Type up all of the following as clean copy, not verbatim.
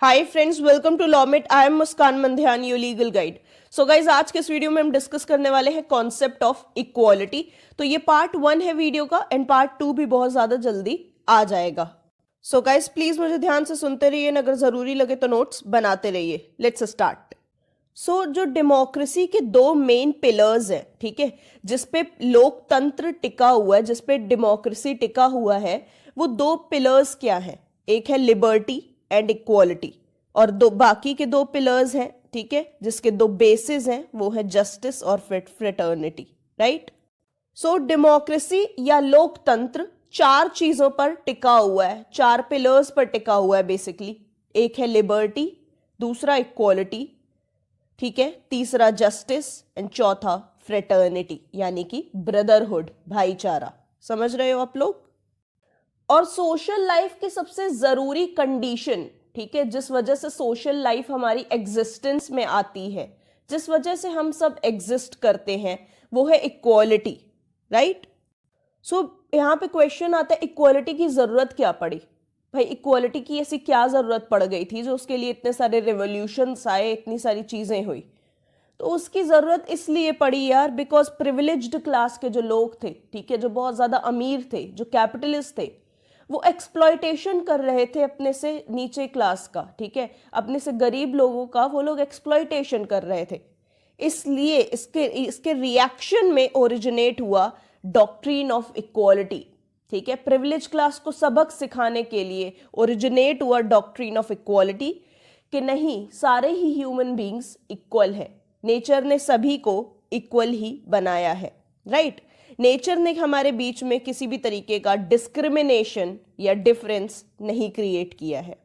Hi friends, welcome to Lawmate. I am Muskan Mandhyan, your legal guide. So guys, आज के इस video में हम डिस्कस करने वाले हैं कॉन्सेप्ट ऑफ इक्वालिटी। तो ये पार्ट 1 है वीडियो का एंड पार्ट 2 भी बहुत ज्यादा जल्दी आ जाएगा। सो गाइज प्लीज मुझे ध्यान से सुनते रहिए, अगर जरूरी लगे तो नोट्स बनाते रहिए। Let's start. सो जो डेमोक्रेसी के दो मेन पिलर्स हैं, ठीक है, जिसपे लोकतंत्र टिका हुआ है, जिसपे डेमोक्रेसी टिका हुआ है, वो दो पिलर्स क्या हैं? एक है लिबर्टी एंड इक्वालिटी, और दो बाकी के दो पिलर्स हैं, ठीक है, जिसके दो बेसिस हैं, वो है जस्टिस और फ्रेटर्निटी, राइट। सो डेमोक्रेसी या लोकतंत्र चार चीजों पर टिका हुआ है, चार पिलर्स पर टिका हुआ है बेसिकली। एक है लिबर्टी, दूसरा इक्वालिटी, ठीक है, तीसरा जस्टिस एंड चौथा फ्रेटर्निटी, यानी कि ब्रदरहुड, भाईचारा। समझ रहे हो आप लोग? और सोशल लाइफ की सबसे जरूरी कंडीशन, ठीक है, जिस वजह से सोशल लाइफ हमारी एग्जिस्टेंस में आती है, जिस वजह से हम सब एग्जिस्ट करते हैं, वो है इक्वालिटी, राइट। सो यहाँ पे क्वेश्चन आता है, इक्वालिटी की जरूरत क्या पड़ी? भाई इक्वालिटी की ऐसी क्या जरूरत पड़ गई थी जो उसके लिए इतने सारे रेवोल्यूशंस आए, इतनी सारी चीजें हुई? तो उसकी जरूरत इसलिए पड़ी यार, बिकॉज प्रिविलेज्ड क्लास के जो लोग थे, ठीक है, जो बहुत ज्यादा अमीर थे, जो कैपिटलिस्ट थे, वो एक्सप्लॉयटेशन कर रहे थे अपने से नीचे क्लास का, ठीक है, अपने से गरीब लोगों का वो लोग एक्सप्लॉयटेशन कर रहे थे। इसलिए इसके रिएक्शन में ओरिजिनेट हुआ डॉक्ट्रिन ऑफ इक्वालिटी, ठीक है। प्रिविलेज क्लास को सबक सिखाने के लिए ओरिजिनेट हुआ डॉक्ट्रिन ऑफ इक्वालिटी कि नहीं, सारे ही ह्यूमन बींग्स इक्वल है, नेचर ने सभी को इक्वल ही बनाया है, राइट। नेचर ने हमारे बीच में किसी भी तरीके का डिस्क्रिमिनेशन या डिफरेंस नहीं क्रिएट किया है।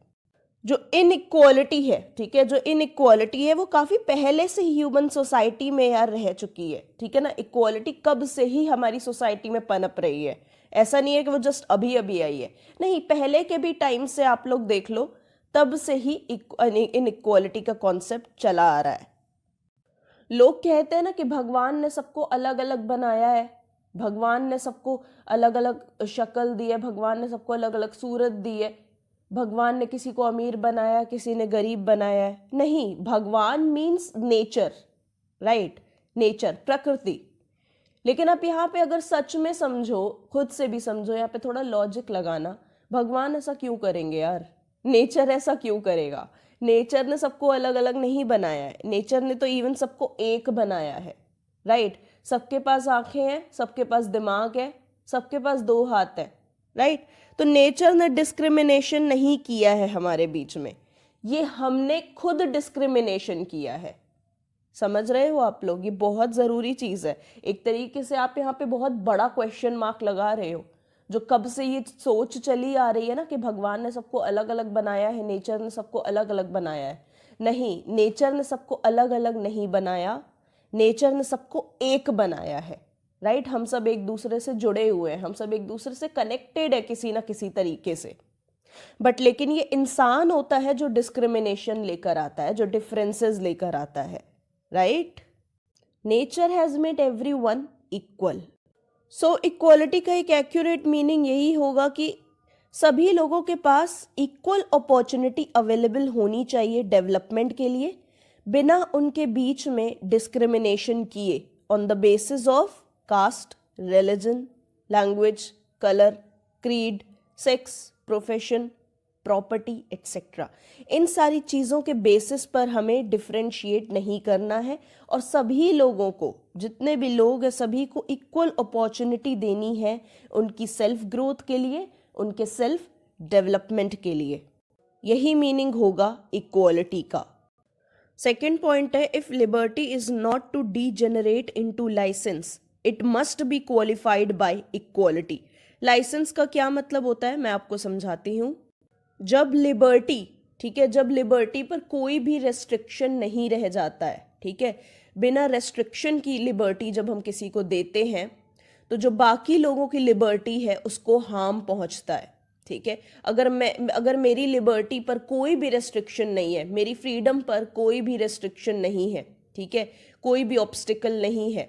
जो इनइक्वालिटी है, ठीक है, जो इनइक्वालिटी है वो काफी पहले से ही ह्यूमन सोसाइटी में यार रह चुकी है, ठीक है ना। इक्वालिटी कब से ही हमारी सोसाइटी में पनप रही है, ऐसा नहीं है कि वो जस्ट अभी अभी आई है, नहीं, पहले के भी टाइम से आप लोग देख लो, तब से ही इनइक्वालिटी का कॉन्सेप्ट चला आ रहा है। लोग कहते हैं ना कि भगवान ने सबको अलग अलग बनाया है, भगवान ने सबको अलग अलग शक्ल दी है, भगवान ने सबको अलग अलग सूरत दी है, भगवान ने किसी को अमीर बनाया, किसी ने गरीब बनाया है। नहीं, भगवान मीन्स नेचर, राइट, नेचर, प्रकृति। लेकिन आप यहाँ पे अगर सच में समझो, खुद से भी समझो, यहाँ पे थोड़ा लॉजिक लगाना, भगवान ऐसा क्यों करेंगे यार? नेचर ऐसा क्यों करेगा? नेचर ने सबको अलग अलग नहीं बनाया है, नेचर ने तो इवन सबको एक बनाया है, राइट। सबके पास आंखें हैं, सबके पास दिमाग है, सबके पास दो हाथ है, राइट। तो नेचर ने डिस्क्रिमिनेशन नहीं किया है हमारे बीच में, ये हमने खुद डिस्क्रिमिनेशन किया है। समझ रहे हो आप लोग? ये बहुत जरूरी चीज है। एक तरीके से आप यहाँ पे बहुत बड़ा क्वेश्चन मार्क लगा रहे हो। जो कब से ये सोच चली आ रही है ना कि भगवान ने सबको अलग अलग बनाया है, नेचर ने सबको अलग अलग बनाया है, नहीं, नेचर ने सबको अलग अलग नहीं बनाया, नेचर ने सबको एक बनाया है, राइट। हम सब एक दूसरे से जुड़े हुए हैं, हम सब एक दूसरे से कनेक्टेड है किसी ना किसी तरीके से। बट लेकिन ये इंसान होता है जो डिस्क्रिमिनेशन लेकर आता है, जो डिफरेंसेस लेकर आता है, right. Nature has made everyone equal. So equality का एक एक्यूरेट मीनिंग यही होगा कि सभी लोगों के पास इक्वल अपॉर्चुनिटी अवेलेबल होनी चाहिए डेवलपमेंट के लिए, बिना उनके बीच में डिस्क्रिमिनेशन किए on the basis of caste, religion, language, colour, creed, sex, profession, property etcetera. इन सारी चीज़ों के बेसिस पर हमें डिफ्रेंशिएट नहीं करना है, और सभी लोगों को, जितने भी लोग हैं, सभी को इक्वल अपॉर्चुनिटी देनी है उनकी सेल्फ ग्रोथ के लिए, उनके सेल्फ डेवलपमेंट के लिए। यही मीनिंग होगा इक्वालिटी का। सेकेंड पॉइंट है, if liberty is not to degenerate into licence, it must be qualified by equality. Licence का क्या मतलब होता है, मैं आपको समझाती हूँ। जब लिबर्टी, ठीक है, जब लिबर्टी पर कोई भी रेस्ट्रिक्शन नहीं रह जाता है, ठीक है, बिना रेस्ट्रिक्शन की लिबर्टी जब हम किसी को देते हैं, तो जो बाकी लोगों की लिबर्टी है उसको हार्म पहुंचता है, ठीक है। अगर मेरी लिबर्टी पर कोई भी रेस्ट्रिक्शन नहीं है, मेरी फ्रीडम पर कोई भी रेस्ट्रिक्शन नहीं है, ठीक है, कोई भी ऑब्स्टिकल नहीं है,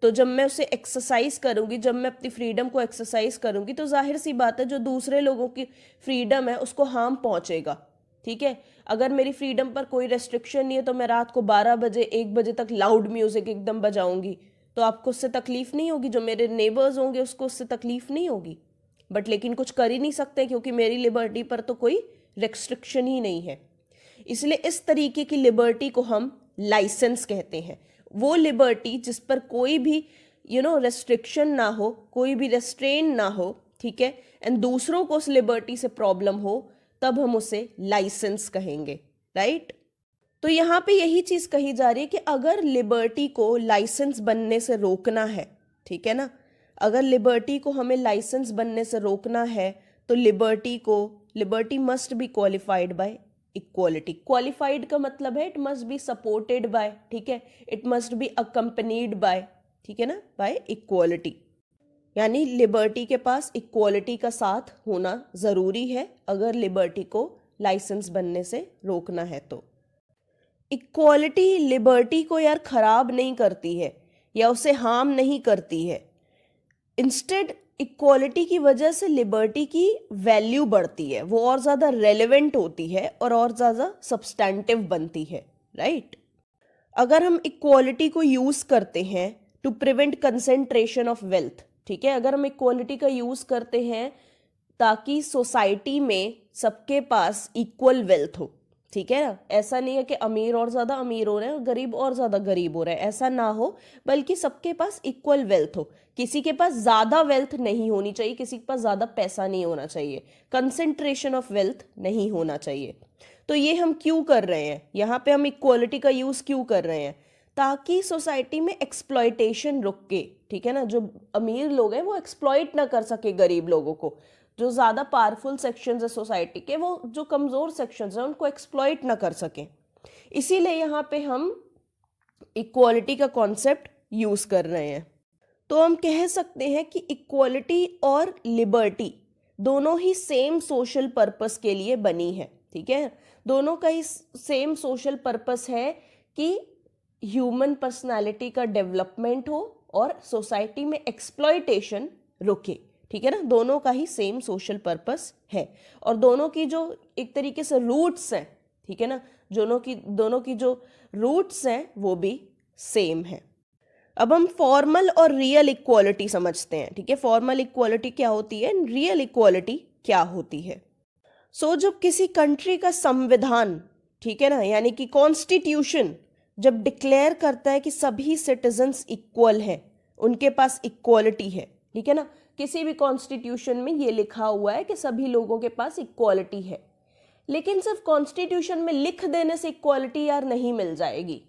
तो जब मैं उसे एक्सरसाइज करूंगी, जब मैं अपनी फ्रीडम को एक्सरसाइज करूंगी, तो जाहिर सी बात है जो दूसरे लोगों की फ्रीडम है उसको हार्म पहुंचेगा, ठीक है। अगर मेरी फ्रीडम पर कोई रेस्ट्रिक्शन नहीं है तो मैं रात को 12 बजे 1 बजे तक लाउड म्यूजिक एकदम बजाऊंगी, तो आपको उससे तकलीफ नहीं होगी, जो मेरे नेबर्स होंगे उसको उससे तकलीफ नहीं होगी। बट लेकिन कुछ कर ही नहीं सकते क्योंकि मेरी लिबर्टी पर तो कोई रेस्ट्रिक्शन ही नहीं है। इसलिए इस तरीके की लिबर्टी को हम लाइसेंस कहते हैं। वो लिबर्टी जिस पर कोई भी रेस्ट्रिक्शन ना हो, कोई भी रेस्ट्रेन ना हो, ठीक है, एंड दूसरों को उस लिबर्टी से प्रॉब्लम हो, तब हम उसे लाइसेंस कहेंगे, राइट। तो यहाँ पे यही चीज कही जा रही है कि अगर लिबर्टी को लाइसेंस बनने से रोकना है, ठीक है ना, अगर लिबर्टी को हमें लाइसेंस बनने से रोकना है तो liberty must be qualified by equality. Qualified का मतलब है it must be supported by, ठीक है, it must be accompanied by, ठीक है ना, बाय इक्वालिटी। यानी लिबर्टी के पास इक्वालिटी का साथ होना जरूरी है अगर लिबर्टी को लाइसेंस बनने से रोकना है तो। इक्वालिटी लिबर्टी को यार खराब नहीं करती है या उसे हार्म नहीं करती है। इंस्टेड इक्वालिटी की वजह से लिबर्टी की वैल्यू बढ़ती है, वो और ज़्यादा रेलेवेंट होती है और ज़्यादा सब्सटैंटिव बनती है, राइट। अगर हम इक्वालिटी को यूज़ करते हैं to prevent concentration of wealth, ठीक है, अगर हम इक्वालिटी का यूज़ करते हैं ताकि सोसाइटी में सबके पास इक्वल वेल्थ हो, ठीक है ना, ऐसा नहीं है कि अमीर और ज़्यादा अमीर हो रहे हैं और गरीब और ज़्यादा गरीब हो रहे हैं, ऐसा ना हो, बल्कि सबके पास इक्वल वेल्थ हो। किसी के पास ज़्यादा वेल्थ नहीं होनी चाहिए, किसी के पास ज़्यादा पैसा नहीं होना चाहिए, कंसेंट्रेशन ऑफ वेल्थ नहीं होना चाहिए। तो ये हम क्यों कर रहे हैं, यहाँ पे हम इक्वालिटी का यूज़ क्यों कर रहे हैं, ताकि सोसाइटी में एक्सप्लॉयटेशन रुक के, ठीक है ना, जो अमीर लोग हैं वो एक्सप्लॉयट ना कर सके गरीब लोगों को, जो ज़्यादा पावरफुल सेक्शंस है सोसाइटी के वो जो कमज़ोर सेक्शंस हैं उनको एक्सप्लॉइट ना कर सकें। इसीलिए यहाँ पे हम इक्वालिटी का कॉन्सेप्ट यूज़ कर रहे हैं। तो हम कह सकते हैं कि इक्वालिटी और लिबर्टी दोनों ही सेम सोशल पर्पस के लिए बनी है, ठीक है, दोनों का ही सेम सोशल पर्पस है कि ह्यूमन पर्सनालिटी का डेवलपमेंट हो और सोसाइटी में एक्सप्लॉयटेशन रुके, ठीक है ना, दोनों का ही सेम सोशल पर्पस है और दोनों की जो एक तरीके से रूट्स हैं, ठीक है ना, दोनों की जो रूट्स हैं वो भी सेम है। अब हम फॉर्मल और रियल इक्वालिटी समझते हैं, ठीक है, फॉर्मल इक्वालिटी क्या होती है, रियल इक्वालिटी क्या होती है। जब किसी कंट्री का संविधान, ठीक है ना, यानी कि कॉन्स्टिट्यूशन जब डिक्लेयर करता है कि सभी सिटीजन्स इक्वल हैं, उनके पास इक्वालिटी है, ठीक है ना, किसी भी कॉन्स्टिट्यूशन में ये लिखा हुआ है कि सभी लोगों के पास इक्वालिटी है, लेकिन सिर्फ कॉन्स्टिट्यूशन में लिख देने से इक्वालिटी यार नहीं मिल जाएगी,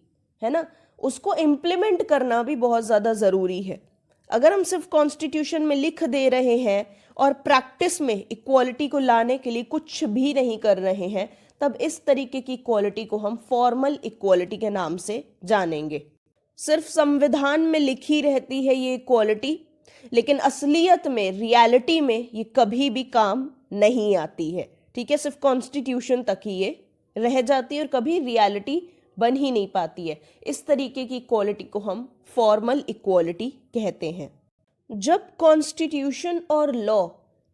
है ना, उसको इम्प्लीमेंट करना भी बहुत ज़्यादा ज़रूरी है। अगर हम सिर्फ कॉन्स्टिट्यूशन में लिख दे रहे हैं और प्रैक्टिस में इक्वालिटी को लाने के लिए कुछ भी नहीं कर रहे हैं, तब इस तरीके की इक्वालिटी को हम फॉर्मल इक्वालिटी के नाम से जानेंगे। सिर्फ संविधान में लिखी रहती है ये इक्वालिटी, लेकिन असलियत में, रियलिटी में ये कभी भी काम नहीं आती है, ठीक है, सिर्फ कॉन्स्टिट्यूशन तक ही ये रह जाती है और कभी रियलिटी बन ही नहीं पाती है। इस तरीके की इक्वालिटी को हम फॉर्मल इक्वालिटी कहते हैं। जब कॉन्स्टिट्यूशन और लॉ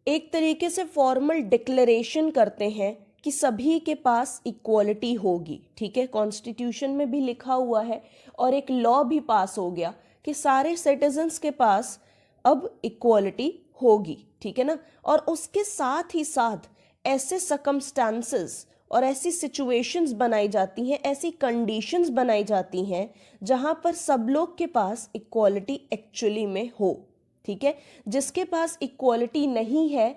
एक तरीके से फॉर्मल डिक्लेरेशन करते हैं कि सभी के पास इक्वालिटी होगी, ठीक है, कॉन्स्टिट्यूशन में भी लिखा हुआ है और एक लॉ भी पास हो गया कि सारे सिटीजन्स के पास अब इक्वालिटी होगी, ठीक है ना, और उसके साथ ही साथ ऐसे सर्कमस्टांसेस और ऐसी सिचुएशंस बनाई जाती हैं, ऐसी कंडीशंस बनाई जाती हैं जहां पर सब लोग के पास इक्वालिटी एक्चुअली में हो, ठीक है। जिसके पास इक्वालिटी नहीं है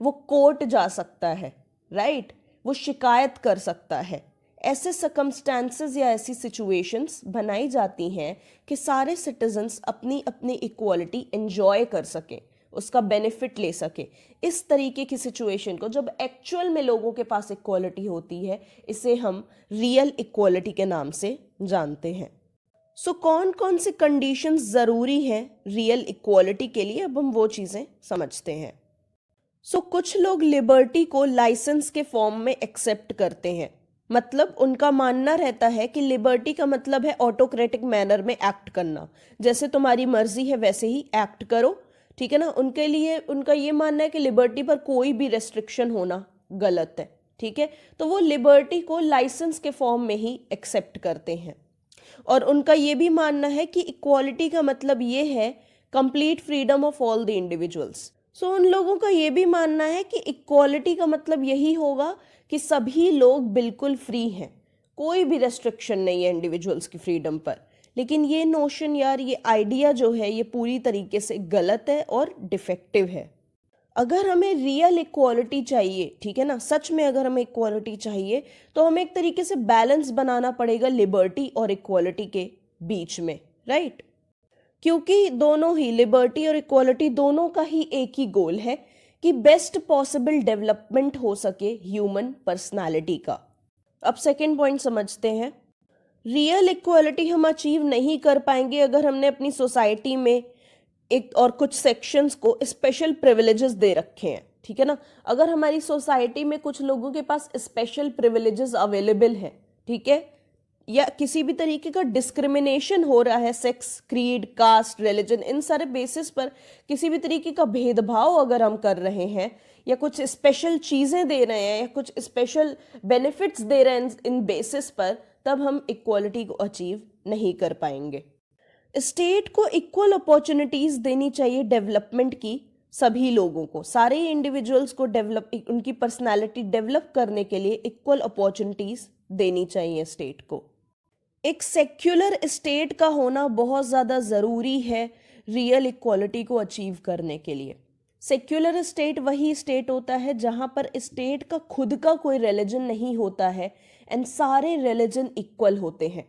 वो कोर्ट जा सकता है, राइट, वो शिकायत कर सकता है। ऐसे सर्कमस्टांसेस या ऐसी सिचुएशंस बनाई जाती हैं कि सारे सिटीजन्स अपनी अपनी इक्वालिटी एंजॉय कर सकें, उसका बेनिफिट ले सके। इस तरीके की सिचुएशन को जब एक्चुअल में लोगों के पास इक्वालिटी होती है, इसे हम रियल इक्वालिटी के नाम से जानते हैं। कौन कौन सी कंडीशंस ज़रूरी हैं रियल इक्वालिटी के लिए, अब हम वो चीज़ें समझते हैं। कुछ लोग लिबर्टी को लाइसेंस के फॉर्म में एक्सेप्ट करते हैं, मतलब उनका मानना रहता है कि लिबर्टी का मतलब है ऑटोक्रेटिक मैनर में एक्ट करना, जैसे तुम्हारी मर्जी है वैसे ही एक्ट करो, ठीक है ना। उनके लिए उनका ये मानना है कि लिबर्टी पर कोई भी रेस्ट्रिक्शन होना गलत है, ठीक है, तो वो लिबर्टी को लाइसेंस के फॉर्म में ही एक्सेप्ट करते हैं। और उनका ये भी मानना है कि इक्वालिटी का मतलब ये है complete freedom of all the individuals. So उन लोगों का ये भी मानना है कि इक्वालिटी का मतलब यही होगा कि सभी लोग बिल्कुल फ्री हैं, कोई भी रेस्ट्रिक्शन नहीं है इंडिविजुअल्स की फ्रीडम पर। लेकिन ये नोशन यार, ये आइडिया जो है ये पूरी तरीके से गलत है और डिफेक्टिव है। अगर हमें रियल इक्वालिटी चाहिए, ठीक है ना, सच में अगर हमें इक्वालिटी चाहिए तो हमें एक तरीके से बैलेंस बनाना पड़ेगा लिबर्टी और इक्वालिटी के बीच में, राइट? क्योंकि दोनों ही, लिबर्टी और इक्वालिटी दोनों का ही एक ही गोल है कि बेस्ट पॉसिबल डेवलपमेंट हो सके ह्यूमन पर्सनालिटी का। अब सेकंड पॉइंट समझते हैं। रियल इक्वालिटी हम अचीव नहीं कर पाएंगे अगर हमने अपनी सोसाइटी में एक और कुछ सेक्शंस को स्पेशल प्रिविलेजेस दे रखे हैं, ठीक है ना। अगर हमारी सोसाइटी में कुछ लोगों के पास स्पेशल प्रिविलेजेस अवेलेबल हैं, ठीक है, या किसी भी तरीके का डिस्क्रिमिनेशन हो रहा है, सेक्स, क्रीड, कास्ट, रिलीजन, इन सारे बेसिस पर किसी भी तरीके का भेदभाव अगर हम कर रहे हैं या कुछ स्पेशल चीज़ें दे रहे हैं या कुछ स्पेशल बेनिफिट्स दे रहे हैं इन बेसिस पर, तब हम इक्वालिटी को अचीव नहीं कर पाएंगे। स्टेट को इक्वल अपॉर्चुनिटीज देनी चाहिए डेवलपमेंट की, सभी लोगों को, सारे इंडिविजुअल्स को डेवलप, उनकी पर्सनालिटी डेवलप करने के लिए इक्वल अपॉर्चुनिटीज देनी चाहिए स्टेट को। एक सेक्युलर स्टेट का होना बहुत ज़्यादा ज़रूरी है रियल इक्वालिटी को अचीव करने के लिए। सेक्युलर स्टेट वही स्टेट होता है जहाँ पर स्टेट का खुद का कोई रिलीजन नहीं होता है एंड सारे रिलीजन इक्वल होते हैं।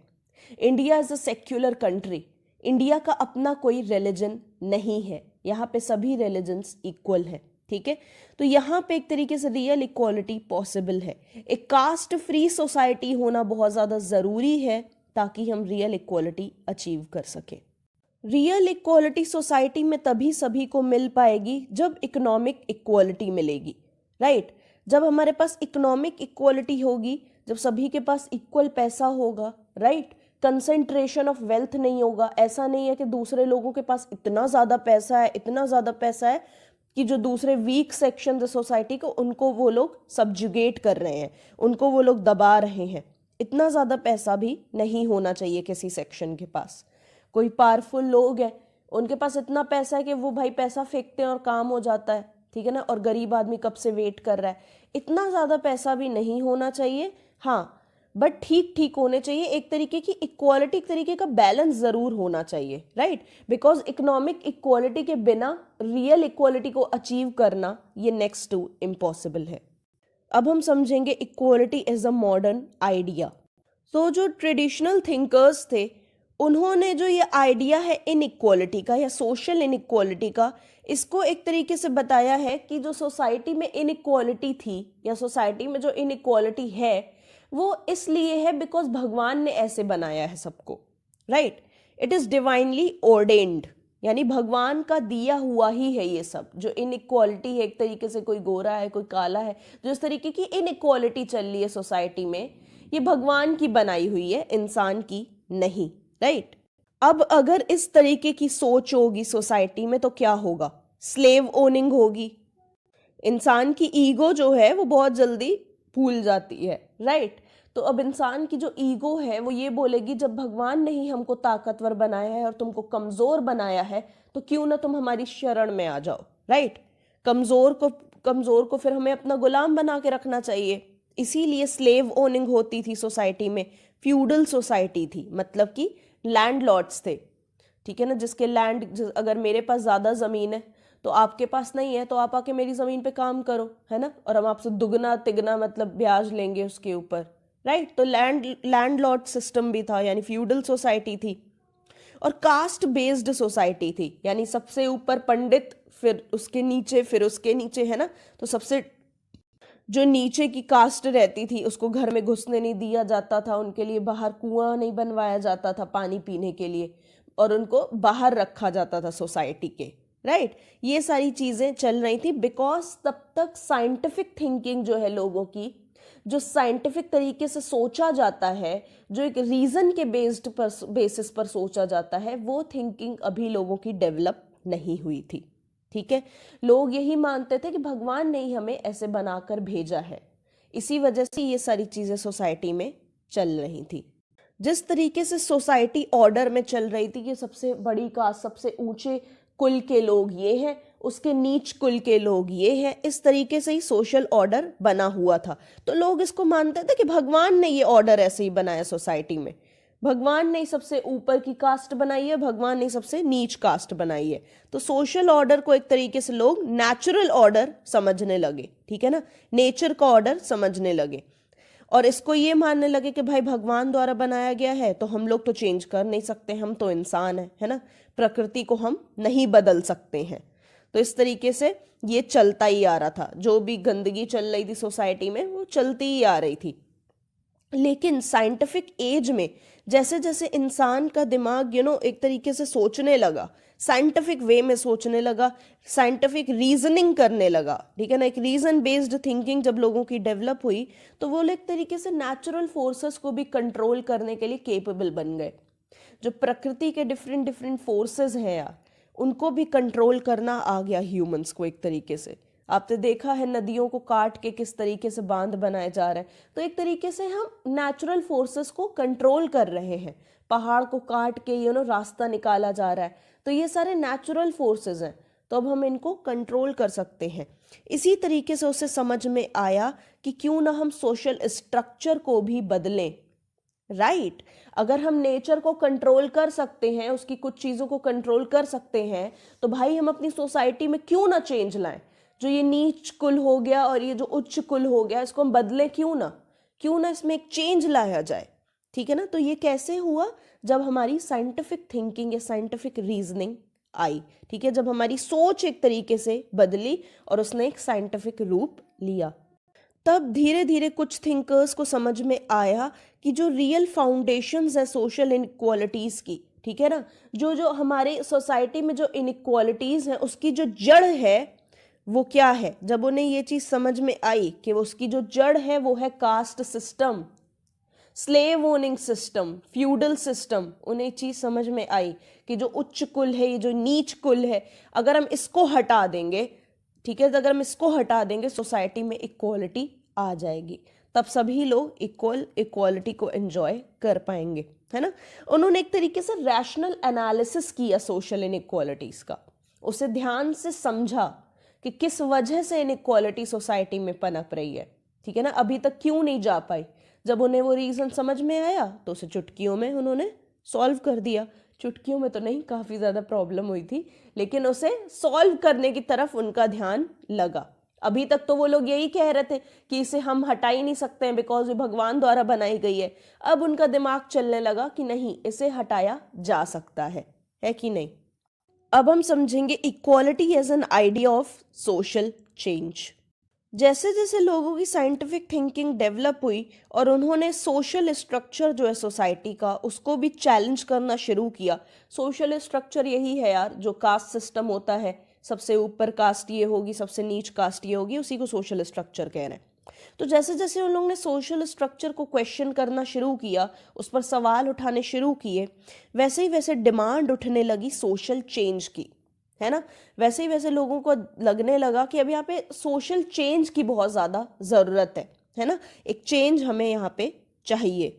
India is a secular country, India का अपना कोई रिलीजन नहीं है, यहाँ पे सभी रिलीजन्स इक्वल है, ठीक है। तो यहाँ पे एक तरीके से रियल इक्वालिटी पॉसिबल है। एक कास्ट फ्री सोसाइटी होना बहुत ज़्यादा ज़रूरी है ताकि हम रियल इक्वालिटी अचीव कर सकें। रियल इक्वालिटी सोसाइटी में तभी सभी को मिल पाएगी जब इकोनॉमिक इक्वालिटी मिलेगी, राइट। जब हमारे पास इकोनॉमिक इक्वालिटी होगी, जब सभी के पास इक्वल पैसा होगा, राइट, कंसंट्रेशन ऑफ वेल्थ नहीं होगा। ऐसा नहीं है कि दूसरे लोगों के पास इतना ज़्यादा पैसा है, इतना ज़्यादा पैसा है कि जो दूसरे वीक सेक्शन ऑफ सोसाइटी को, उनको वो लोग सब्जुगेट कर रहे हैं, उनको वो लोग दबा रहे हैं। इतना ज़्यादा पैसा भी नहीं होना चाहिए किसी सेक्शन के पास। कोई पावरफुल लोग हैं, उनके पास इतना पैसा है कि वो भाई पैसा फेंकते हैं और काम हो जाता है, ठीक है ना, और गरीब आदमी कब से वेट कर रहा है। इतना ज़्यादा पैसा भी नहीं होना चाहिए, हाँ, बट ठीक ठीक होने चाहिए। एक तरीके की इक्वालिटी, एक तरीके का बैलेंस ज़रूर होना चाहिए, राइट। बिकॉज इकोनॉमिक इक्वालिटी के बिना रियल इक्वालिटी को अचीव करना ये नेक्स्ट टू इम्पॉसिबल है। अब हम समझेंगे equality as a modern idea. तो जो ट्रेडिशनल थिंकर्स थे, उन्होंने जो ये आइडिया है इनइक्वालिटी का या सोशल इनइक्वालिटी का, इसको एक तरीके से बताया है कि जो सोसाइटी में इनइक्वालिटी थी या सोसाइटी में जो इनइक्वालिटी है वो इसलिए है बिकॉज भगवान ने ऐसे बनाया है सबको, right. It is divinely ordained, यानी भगवान का दिया हुआ ही है ये सब। जो इनइक्वालिटी है, एक तरीके से कोई गोरा है, कोई काला है, जो इस तरीके की इनइक्वालिटी चल रही है सोसाइटी में, ये भगवान की बनाई हुई है, इंसान की नहीं, राइट। अब अगर इस तरीके की सोच होगी सोसाइटी में तो क्या होगा? स्लेव ओनिंग होगी। इंसान की ईगो जो है वो बहुत जल्दी भूल जाती है, राइट। तो अब इंसान की जो ईगो है वो ये बोलेगी, जब भगवान ने ही हमको ताकतवर बनाया है और तुमको कमजोर बनाया है तो क्यों ना तुम हमारी शरण में आ जाओ, राइट। कमजोर को फिर हमें अपना गुलाम बना के रखना चाहिए। इसीलिए स्लेव ओनिंग होती थी सोसाइटी में। फ्यूडल सोसाइटी थी, मतलब कि लैंडलॉर्ड्स थे, ठीक है ना, जिसके लैंड, अगर मेरे पास ज़्यादा ज़मीन है तो आपके पास नहीं है, तो आप आके मेरी ज़मीन पे काम करो, है ना, और हम आपसे दुगना तिगना मतलब ब्याज लेंगे उसके ऊपर, राइट। तो लैंडलॉर्ड सिस्टम भी था, यानी फ्यूडल सोसाइटी थी। और कास्ट बेस्ड सोसाइटी थी, यानी सबसे ऊपर पंडित, फिर उसके नीचे, फिर उसके नीचे, है ना। तो सबसे जो नीचे की कास्ट रहती थी उसको घर में घुसने नहीं दिया जाता था, उनके लिए बाहर कुआं नहीं बनवाया जाता था पानी पीने के लिए, और उनको बाहर रखा जाता था सोसाइटी के, राइट। ये सारी चीज़ें चल रही थी बिकॉज तब तक साइंटिफिक थिंकिंग जो है लोगों की, जो साइंटिफिक तरीके से सोचा जाता है, जो एक रीज़न के बेसिस पर सोचा जाता है, वो थिंकिंग अभी लोगों की डेवलप नहीं हुई थी, ठीक है। लोग यही मानते थे कि भगवान ने ही हमें ऐसे बनाकर भेजा है, इसी वजह से ये सारी चीजें सोसाइटी में चल रही थी। जिस तरीके से सोसाइटी ऑर्डर में चल रही थी कि सबसे बड़ी कास्ट, सबसे ऊंचे कुल के लोग ये हैं, उसके नीच कुल के लोग ये हैं, इस तरीके से ही सोशल ऑर्डर बना हुआ था। तो लोग इसको मानते थे कि भगवान ने ये ऑर्डर ऐसे ही बनाया सोसाइटी में, भगवान ने सबसे ऊपर की कास्ट बनाई है, भगवान ने सबसे नीच कास्ट बनाई है। तो सोशल ऑर्डर को एक तरीके से लोग नेचुरल ऑर्डर समझने लगे, ठीक है ना, नेचर का ऑर्डर समझने लगे, और इसको ये मानने लगे कि भाई भगवान द्वारा बनाया गया है तो हम लोग तो चेंज कर नहीं सकते, हम तो इंसान हैं, है ना, प्रकृति को हम नहीं बदल सकते हैं। तो इस तरीके से ये चलता ही आ रहा था, जो भी गंदगी चल रही थी सोसाइटी में वो चलती ही आ रही थी। लेकिन साइंटिफिक एज में जैसे जैसे इंसान का दिमाग एक तरीके से सोचने लगा, साइंटिफिक वे में सोचने लगा, साइंटिफिक रीजनिंग करने लगा, ठीक है ना, एक रीजन बेस्ड थिंकिंग जब लोगों की डेवलप हुई तो वो एक तरीके से नेचुरल फोर्सेस को भी कंट्रोल करने के लिए केपेबल बन गए। जो प्रकृति के डिफरेंट डिफरेंट फोर्सेस हैं यार, उनको भी कंट्रोल करना आ गया ह्यूमंस को एक तरीके से। आपने देखा है नदियों को काट के किस तरीके से बांध बनाए जा रहे हैं, तो एक तरीके से हम नेचुरल फोर्सेस को कंट्रोल कर रहे हैं। पहाड़ को काट के रास्ता निकाला जा रहा है, तो ये सारे नेचुरल फोर्सेस हैं, तो अब हम इनको कंट्रोल कर सकते हैं। इसी तरीके से उसे समझ में आया कि क्यों ना हम सोशल स्ट्रक्चर को भी बदलें, राइट। अगर हम नेचर को कंट्रोल कर सकते हैं, उसकी कुछ चीजों को कंट्रोल कर सकते हैं, तो भाई हम अपनी सोसाइटी में क्यों ना चेंज लाएं। जो ये नीच कुल हो गया और ये जो उच्च कुल हो गया, इसको हम बदलें, क्यों ना इसमें एक चेंज लाया जाए, ठीक है ना। तो ये कैसे हुआ, जब हमारी साइंटिफिक थिंकिंग या साइंटिफिक रीजनिंग आई, ठीक है, जब हमारी सोच एक तरीके से बदली और उसने एक साइंटिफिक रूप लिया, तब धीरे धीरे कुछ थिंकर्स को समझ में आया कि जो रियल फाउंडेशंस है सोशल इनइक्वालिटीज की, ठीक है ना, जो हमारे सोसाइटी में जो इनइक्वालिटीज है उसकी जो जड़ है वो क्या है। जब उन्हें ये चीज समझ में आई कि उसकी जो जड़ है वो है caste system, slave owning system, feudal system, उन्हें चीज समझ में आई कि जो उच्च कुल है, ये जो नीच कुल है, अगर हम इसको हटा देंगे, ठीक है, तो अगर हम इसको हटा देंगे सोसाइटी में इक्वालिटी आ जाएगी, तब सभी लोग इक्वालिटी को एंजॉय कर पाएंगे, है ना। उन्होंने एक तरीके से रैशनल एनालिसिस किया सोशल इनइक्वालिटीज का, उसे ध्यान से समझा कि किस वजह से इनइक्वालिटी सोसाइटी में पनप रही है, ठीक है ना, अभी तक क्यों नहीं जा पाई। जब उन्हें वो रीजन समझ में आया तो उसे चुटकियों में उन्होंने सॉल्व कर दिया। चुटकियों में तो नहीं, काफी ज्यादा प्रॉब्लम हुई थी, लेकिन उसे सॉल्व करने की तरफ उनका ध्यान लगा। अभी तक तो वो लोग यही कह रहे थे कि इसे हम हटा ही नहीं सकते हैं बिकॉज ये भगवान द्वारा बनाई गई है। अब उनका दिमाग चलने लगा कि नहीं, इसे हटाया जा सकता है कि नहीं। अब हम समझेंगे equality as an idea of social change. जैसे जैसे लोगों की साइंटिफिक थिंकिंग डेवलप हुई और उन्होंने सोशल स्ट्रक्चर जो है सोसाइटी का उसको भी चैलेंज करना शुरू किया। सोशल स्ट्रक्चर यही है यार, जो कास्ट सिस्टम होता है, सबसे ऊपर कास्ट ये होगी, सबसे नीच कास्ट ये होगी, उसी को सोशल स्ट्रक्चर कह रहे हैं। तो जैसे जैसे उन लोगों ने सोशल स्ट्रक्चर को क्वेश्चन करना शुरू किया, उस पर सवाल उठाने शुरू किए, वैसे ही वैसे डिमांड उठने लगी सोशल चेंज की, है ना। वैसे ही वैसे लोगों को लगने लगा कि अब यहाँ पे सोशल चेंज की बहुत ज़्यादा ज़रूरत है ना, एक चेंज हमें यहाँ पे चाहिए।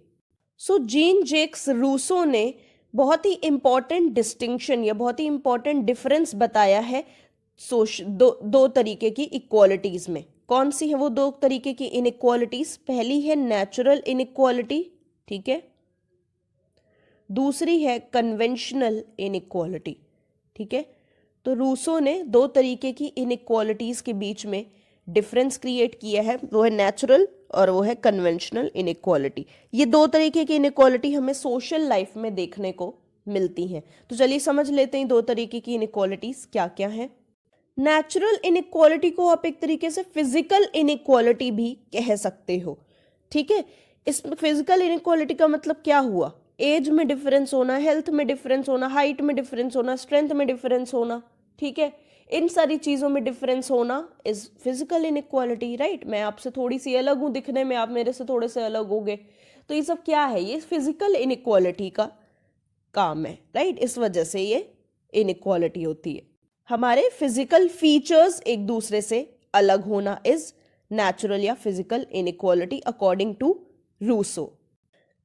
सो जीन जैक्स रूसो ने बहुत ही इंपॉर्टेंट डिस्टिंक्शन या बहुत ही इंपॉर्टेंट डिफरेंस बताया है दो तरीके की इक्वालिटीज़ में। कौन सी है वो दो तरीके की इनइक्वालिटीज़? पहली है नेचुरल इनइक्वालिटी, ठीक है, दूसरी है कन्वेंशनल इनइक्वालिटी, ठीक है। तो रूसो ने दो तरीके की इनइक्वालिटीज़ के बीच में डिफरेंस क्रिएट किया है, वो है नेचुरल और वो है कन्वेंशनल इनइक्वालिटी। ये दो तरीके की इनइक्वालिटी हमें सोशल लाइफ में देखने को मिलती हैं। तो चलिए समझ लेते हैं दो तरीके की इनइक्वालिटीज़ क्या क्या हैं। नेचुरल इनइक्वालिटी को आप एक तरीके से फिजिकल इनइक्वालिटी भी कह सकते हो, ठीक है। इस फिजिकल इनइक्वालिटी का मतलब क्या हुआ? एज में डिफरेंस होना, हेल्थ में डिफरेंस होना, हाइट में डिफरेंस होना, स्ट्रेंथ में डिफरेंस होना, ठीक है, इन सारी चीज़ों में डिफरेंस होना इज फिजिकल इनइक्वालिटी, राइट। मैं आपसे थोड़ी सी अलग हूँ दिखने में, आप मेरे से थोड़े से अलग होगे, तो ये सब क्या है? ये फिजिकल इनइक्वालिटी का काम है, राइट। इस वजह से ये इनइक्वालिटी होती है। हमारे फिजिकल फीचर्स एक दूसरे से अलग होना इज नेचुरल या physical inequality according to Rousseau.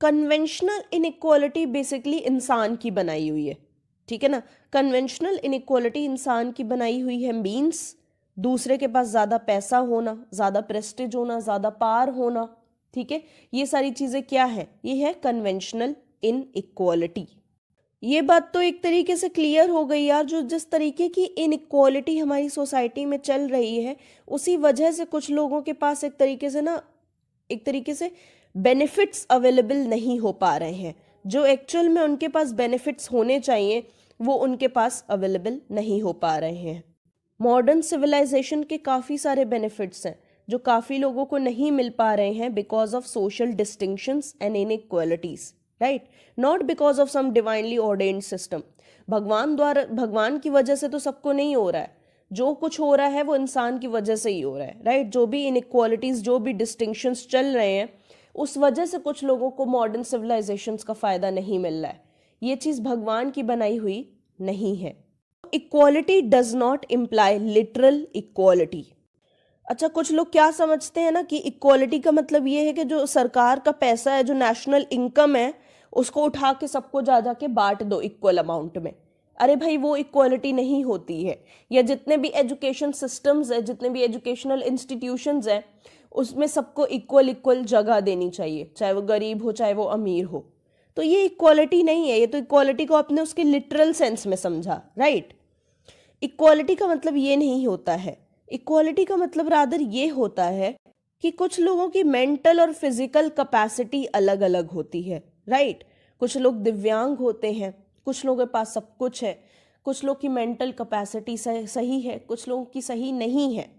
Conventional inequality basically इंसान की बनाई हुई है, ठीक है ना। कन्वेंशनल इनइक्वालिटी इंसान की बनाई हुई है, मीन्स दूसरे के पास ज़्यादा पैसा होना, ज़्यादा प्रेस्टिज होना, ज़्यादा पार होना, ठीक है। ये सारी चीज़ें क्या है, ये है कन्वेंशनल इनइक्वालिटी। ये बात तो एक तरीके से क्लियर हो गई यार, जो जिस तरीके की इनइक्वालिटी हमारी सोसाइटी में चल रही है उसी वजह से कुछ लोगों के पास एक तरीके से बेनिफिट्स अवेलेबल नहीं हो पा रहे हैं। जो एक्चुअल में उनके पास बेनिफिट्स होने चाहिए वो उनके पास अवेलेबल नहीं हो पा रहे हैं। मॉडर्न सिविलाइजेशन के काफ़ी सारे बेनिफिट्स हैं जो काफ़ी लोगों को नहीं मिल पा रहे हैं because of social distinctions and inequalities, right, not because of some divinely ordained system. भगवान की वजह से तो सबको नहीं हो रहा है, जो कुछ हो रहा है वो इंसान की वजह से ही हो रहा है, राइट। जो भी इनइक्वालिटीज, जो भी डिस्टिंक्शंस चल रहे हैं उस वजह से कुछ लोगों को मॉडर्न सिविलाइजेशंस का फ़ायदा नहीं मिल रहा है। ये चीज़ भगवान की बनाई हुई नहीं है। Equality does not imply literal equality. अच्छा, कुछ लोग क्या समझते हैं ना कि इक्वालिटी का मतलब ये है कि जो सरकार का पैसा है, जो नेशनल इनकम है, उसको उठा के सबको जा जा के बांट दो इक्वल अमाउंट में। अरे भाई, वो इक्वालिटी नहीं होती है। या जितने भी एजुकेशन सिस्टम्स है, जितने भी एजुकेशनल इंस्टीट्यूशंस हैं, उसमें सबको इक्वल जगह देनी चाहिए, चाहे वो गरीब हो चाहे वो अमीर हो। तो ये इक्वालिटी नहीं है, ये तो इक्वालिटी को आपने उसके लिटरल सेंस में समझा, राइट। इक्वालिटी का मतलब ये नहीं होता है। इक्वालिटी का मतलब रादर ये होता है कि कुछ लोगों की मेंटल और फिजिकल कैपेसिटी अलग अलग होती है, राइट। कुछ लोग दिव्यांग होते हैं, कुछ लोगों के पास सब कुछ है, कुछ लोग की मेंटल कैपेसिटी सही है, कुछ लोगों की सही नहीं है,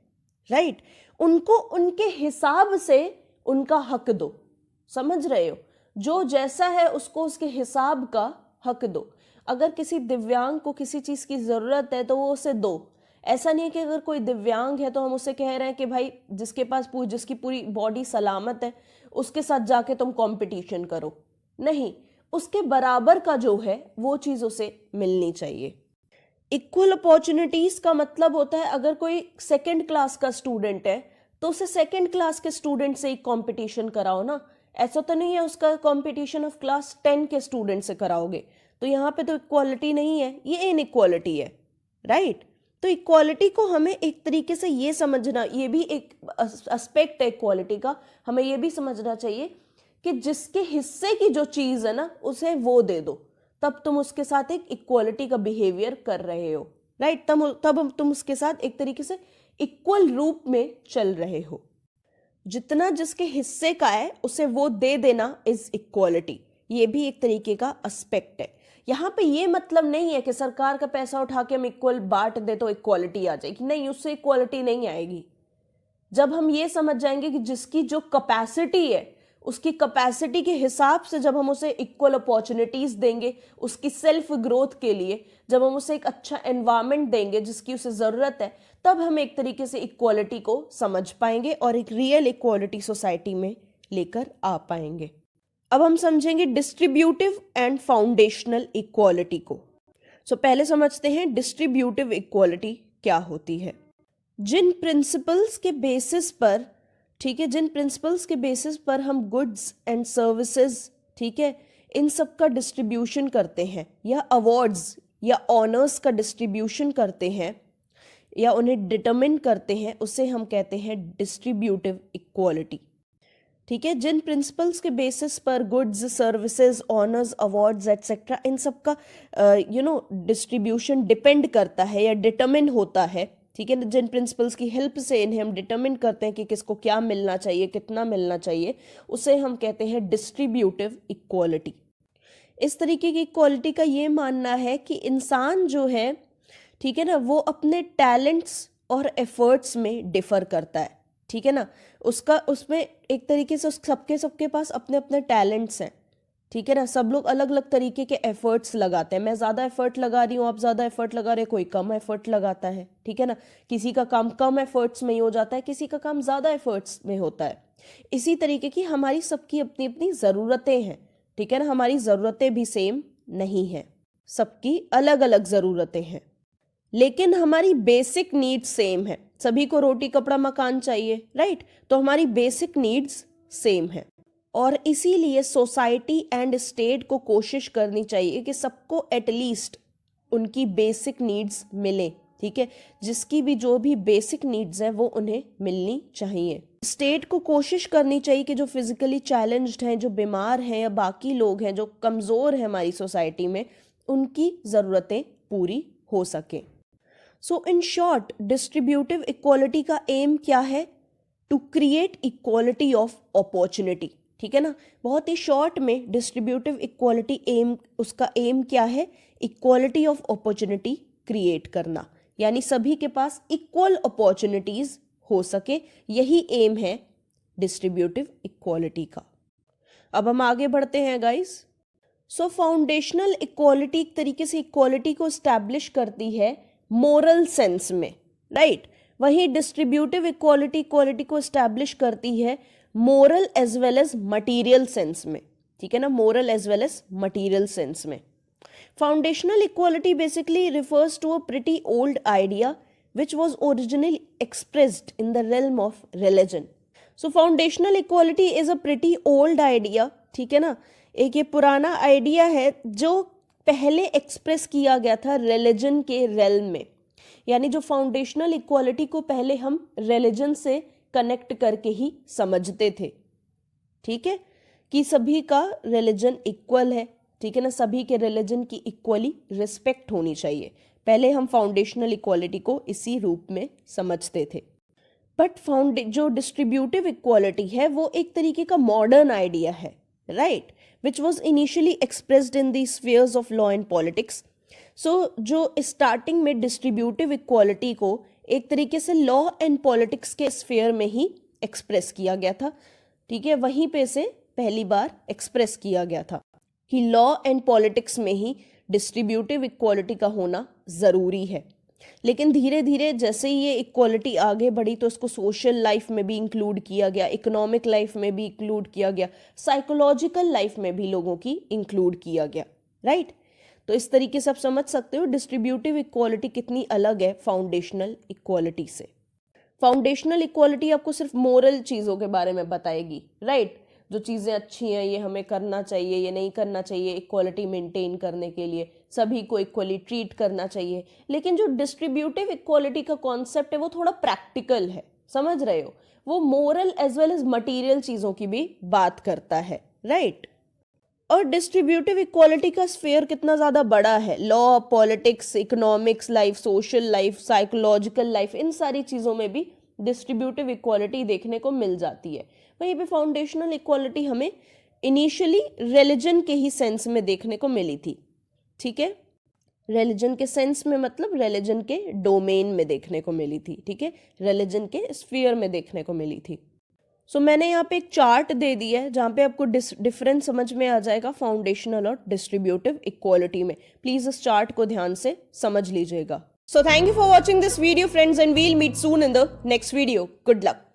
राइट। उनको उनके हिसाब से उनका हक दो, समझ रहे हो। जो जैसा है उसको उसके हिसाब का हक दो। अगर किसी दिव्यांग को किसी चीज़ की ज़रूरत है तो वो उसे दो। ऐसा नहीं है कि अगर कोई दिव्यांग है तो हम उससे कह रहे हैं कि भाई जिसकी पूरी बॉडी सलामत है उसके साथ जाके तुम कंपटीशन करो। नहीं, उसके बराबर का जो है वो चीज़ उसे मिलनी चाहिए। इक्वल अपॉर्चुनिटीज का मतलब होता है अगर कोई सेकंड क्लास का स्टूडेंट है तो उसे सेकंड क्लास के स्टूडेंट से ही कंपटीशन कराओ ना। ऐसा तो नहीं है उसका कंपटीशन ऑफ क्लास 10 के स्टूडेंट से कराओगे, तो यहाँ पे तो इक्वालिटी नहीं है, ये इनइक्वालिटी है, राइट। तो इक्वालिटी को हमें एक तरीके से ये समझना, ये भी एक एस्पेक्ट है इक्वालिटी का, हमें ये भी समझना चाहिए कि जिसके हिस्से की जो चीज़ है ना उसे वो दे दो, तब तुम उसके साथ एक इक्वालिटी का बिहेवियर कर रहे हो, राइट। तब तुम उसके साथ एक तरीके से इक्वल रूप में चल रहे हो। जितना जिसके हिस्से का है उसे वो दे देना इज इक्वालिटी। ये भी एक तरीके का एस्पेक्ट है। यहाँ पे ये मतलब नहीं है कि सरकार का पैसा उठा के हम इक्वल बांट दे तो इक्वालिटी आ जाएगी, नहीं, उससे इक्वालिटी नहीं आएगी। जब हम ये समझ जाएंगे कि जिसकी जो कैपेसिटी है उसकी कैपेसिटी के हिसाब से जब हम उसे इक्वल अपॉर्चुनिटीज देंगे उसकी सेल्फ ग्रोथ के लिए, जब हम उसे एक अच्छा एनवायरनमेंट देंगे जिसकी उसे ज़रूरत है, तब हम एक तरीके से इक्वालिटी को समझ पाएंगे और एक रियल इक्वालिटी सोसाइटी में लेकर आ पाएंगे। अब हम समझेंगे डिस्ट्रीब्यूटिव एंड फाउंडेशनल इक्वालिटी को। पहले समझते हैं डिस्ट्रीब्यूटिव इक्वालिटी क्या होती है। जिन प्रिंसिपल्स के बेसिस पर, ठीक है, जिन प्रिंसिपल्स के बेसिस पर हम गुड्स एंड सर्विसेज, ठीक है, इन सब का डिस्ट्रीब्यूशन करते हैं या अवार्ड्स या ऑनर्स का डिस्ट्रीब्यूशन करते हैं या उन्हें डिटरमिन करते हैं, उसे हम कहते हैं डिस्ट्रीब्यूटिव इक्वालिटी, ठीक है। जिन प्रिंसिपल्स के बेसिस पर goods, services, honours, awards etcetera, इन सब का डिस्ट्रीब्यूशन डिपेंड करता है या डिटरमिन होता है, ठीक है। जिन प्रिंसिपल्स की हेल्प से इन्हें हम डिटरमिन करते हैं कि किसको क्या मिलना चाहिए, कितना मिलना चाहिए, उसे हम कहते हैं डिस्ट्रीब्यूटिव इक्वालिटी। इस तरीके की इक्वालिटी का ये मानना है कि इंसान जो है, ठीक है ना, वो अपने टैलेंट्स और एफर्ट्स में डिफर करता है, ठीक है ना। उसमें एक तरीके से सबके पास अपने अपने टैलेंट्स हैं, ठीक है ना। सब लोग अलग अलग तरीके के एफर्ट्स लगाते हैं। मैं ज़्यादा एफर्ट लगा रही हूँ, आप ज़्यादा एफर्ट लगा रहे हैं, कोई कम एफर्ट लगाता है, ठीक है ना। किसी का काम कम एफर्ट्स में ही हो जाता है, किसी का काम ज़्यादा एफर्ट्स में होता है। इसी तरीके की हमारी सबकी अपनी अपनी ज़रूरतें हैं, ठीक है ना। हमारी ज़रूरतें भी सेम नहीं हैं, सबकी अलग अलग ज़रूरतें हैं। लेकिन हमारी बेसिक नीड्स सेम है। सभी को रोटी कपड़ा मकान चाहिए, राइट? तो हमारी बेसिक नीड्स सेम है और इसीलिए सोसाइटी एंड स्टेट को कोशिश करनी चाहिए कि सबको एटलीस्ट उनकी बेसिक नीड्स मिले, ठीक है? जिसकी भी जो भी बेसिक नीड्स है वो उन्हें मिलनी चाहिए। स्टेट को कोशिश करनी चाहिए कि जो फिजिकली चैलेंज्ड हैं, जो बीमार हैं या बाकी लोग हैं जो कमज़ोर हैं हमारी सोसाइटी में, उनकी ज़रूरतें पूरी हो सकें। So in short, distributive equality का एम क्या है? To create equality of opportunity, ठीक है ना? बहुत ही शॉर्ट में डिस्ट्रीब्यूटिव इक्वालिटी एम, उसका एम क्या है? इक्वालिटी ऑफ अपॉर्चुनिटी क्रिएट करना, यानी सभी के पास इक्वल अपॉर्चुनिटीज हो सके, यही एम है डिस्ट्रीब्यूटिव इक्वालिटी का। अब हम आगे बढ़ते हैं गाइस। सो फाउंडेशनल इक्वालिटी एक तरीके से इक्वालिटी को एस्टैब्लिश करती है मोरल सेंस में, राइट? वहीं डिस्ट्रीब्यूटिव इक्वालिटी इक्वालिटी को एस्टैब्लिश करती है moral as well as material sense में, ठीक है ना? Moral as well as material sense में। Foundational equality basically refers to a pretty old idea which was originally expressed in the realm of religion. So foundational equality is a pretty old idea, ठीक है ना? एक ये पुराना idea है जो पहले एक्सप्रेस किया गया था रिलीजन के रेल्म में, यानी जो फाउंडेशनल इक्वालिटी को पहले हम रिलीजन से कनेक्ट करके ही समझते थे, ठीक है? कि सभी का रिलीजन इक्वल है, ठीक है ना? सभी के रिलीजन की इक्वली रिस्पेक्ट होनी चाहिए। पहले हम फाउंडेशनल इक्वालिटी को इसी रूप में समझते थे। बट जो डिस्ट्रीब्यूटिव इक्वालिटी है वो एक तरीके का मॉडर्न आइडिया है, right? Which was initially expressed in the spheres of law and politics. So जो स्टार्टिंग में डिस्ट्रीब्यूटिव इक्वालिटी को एक तरीके से लॉ एंड पॉलिटिक्स के स्फीयर में ही एक्सप्रेस किया गया था, ठीक है? वहीं पे से पहली बार एक्सप्रेस किया गया था कि लॉ एंड पॉलिटिक्स में ही डिस्ट्रीब्यूटिव इक्वालिटी का होना ज़रूरी है। लेकिन धीरे धीरे जैसे ही ये इक्वालिटी आगे बढ़ी तो इसको सोशल लाइफ में भी इंक्लूड किया गया, इकोनॉमिक लाइफ में भी इंक्लूड किया गया, साइकोलॉजिकल लाइफ में भी लोगों की इंक्लूड किया गया, राइट? तो इस तरीके से आप समझ सकते हो डिस्ट्रीब्यूटिव इक्वालिटी कितनी अलग है फाउंडेशनल इक्वालिटी से। फाउंडेशनल इक्वालिटी आपको सिर्फ मोरल चीज़ों के बारे में बताएगी, राइट? जो चीज़ें अच्छी हैं ये हमें करना चाहिए, ये नहीं करना चाहिए, इक्वालिटी मेंटेन करने के लिए सभी को इक्वली ट्रीट करना चाहिए। लेकिन जो डिस्ट्रीब्यूटिव इक्वालिटी का कॉन्सेप्ट है वो थोड़ा प्रैक्टिकल है, समझ रहे हो? वो moral as well as material चीज़ों की भी बात करता है, राइट? और डिस्ट्रीब्यूटिव इक्वालिटी का स्फीयर कितना ज़्यादा बड़ा है, law, politics, economics life, social life, psychological life, इन सारी चीज़ों में भी डिस्ट्रीब्यूटिव इक्वालिटी देखने को मिल जाती है। वहीं पे फाउंडेशनल इक्वालिटी हमें इनिशियली रिलीजन के ही सेंस में देखने को मिली थी, ठीक है? रिलीजन के सेंस में मतलब रिलीजन के डोमेन में देखने को मिली थी, ठीक है? रिलीजन के स्फीयर में देखने को मिली थी। सो मैंने यहाँ पे एक चार्ट दे दिया है जहाँ पे आपको डिफरेंस समझ में आ जाएगा फाउंडेशनल और डिस्ट्रीब्यूटिव इक्वालिटी में। प्लीज इस चार्ट को ध्यान से समझ लीजिएगा। So thank you for watching this video friends and we'll meet soon in the next video. Good luck.